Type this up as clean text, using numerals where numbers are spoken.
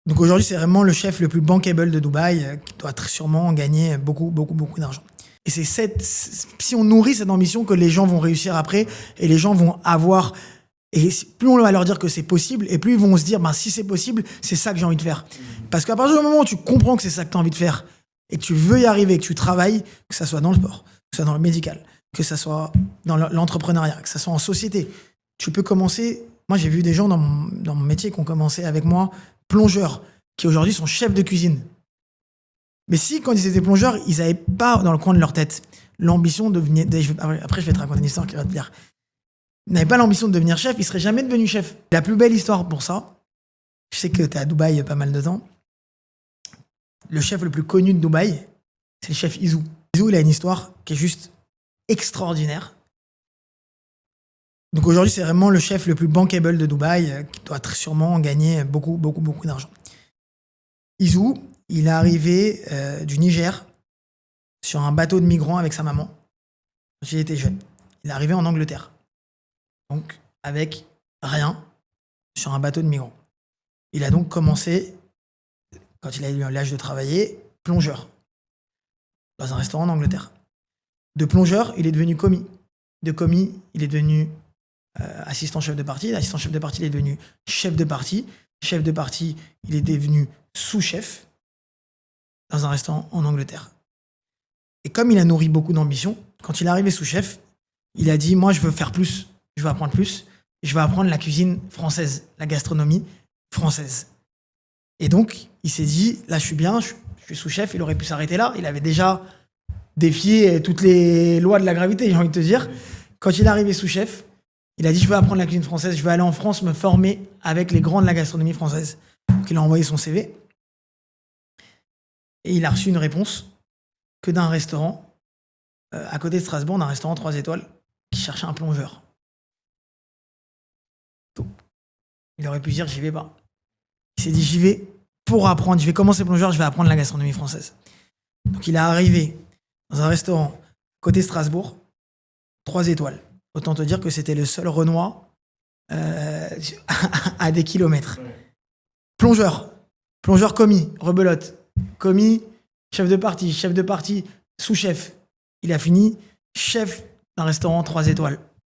Donc aujourd'hui, c'est vraiment le chef le plus bankable de Dubaï, qui doit sûrement gagner beaucoup d'argent. Et c'est si on nourrit cette ambition que les gens vont réussir après et les gens vont avoir. Et plus on va leur dire que c'est possible, et plus ils vont se dire, si c'est possible, c'est ça que j'ai envie de faire. Parce qu'à partir du moment où tu comprends que c'est ça que tu as envie de faire, et que tu veux y arriver, que tu travailles, que ça soit dans le sport, que ce soit dans le médical, que ça soit dans l'entrepreneuriat, que ça soit en société, tu peux commencer. Moi, j'ai vu des gens dans mon métier qui ont commencé avec moi, plongeurs, qui aujourd'hui sont chefs de cuisine. Mais si, quand ils étaient plongeurs, ils n'avaient pas dans le coin de leur tête l'ambition de venir. Après, je vais te raconter une histoire qui va te plaire. Ils n'avaient pas l'ambition de devenir chef, ils ne seraient jamais devenus chef. La plus belle histoire pour ça, je sais que tu es à Dubaï pas mal de temps. Le chef le plus connu de Dubaï, c'est le chef Izou. Izou, il a une histoire qui est juste extraordinaire. Donc aujourd'hui, c'est vraiment le chef le plus bankable de Dubaï, qui doit sûrement gagner beaucoup d'argent. Izou, il est arrivé du Niger sur un bateau de migrants avec sa maman quand il était jeune. Il est arrivé en Angleterre. Donc, avec rien, sur un bateau de migrants. Il a donc commencé, quand il a eu l'âge de travailler, plongeur, dans un restaurant en Angleterre. De plongeur, il est devenu commis. De commis, il est devenu assistant chef de partie. D'assistant chef de partie, il est devenu chef de partie. Chef de partie, il est devenu sous-chef dans un restaurant en Angleterre. Et comme il a nourri beaucoup d'ambition, quand il est arrivé sous-chef, il a dit, moi, je veux faire plus. Je veux apprendre plus. Je veux apprendre la cuisine française, la gastronomie française. Et donc, il s'est dit, là, je suis bien, je suis sous-chef, il aurait pu s'arrêter là. Il avait déjà défié toutes les lois de la gravité, j'ai envie de te dire. Quand il est arrivé sous-chef, il a dit, je veux apprendre la cuisine française, je veux aller en France me former avec les grands de la gastronomie française. Donc, il a envoyé son CV. Et il a reçu une réponse que d'un restaurant, à côté de Strasbourg, d'un restaurant 3 étoiles, qui cherchait un plongeur. Il aurait pu dire, j'y vais pas. Il s'est dit, j'y vais pour apprendre. Je vais commencer plongeur, je vais apprendre la gastronomie française. Donc il est arrivé dans un restaurant côté Strasbourg, 3 étoiles. Autant te dire que c'était le seul Renoir à des kilomètres. Plongeur commis, rebelote. Commis, chef de partie, sous-chef. Il a fini chef d'un restaurant 3 étoiles.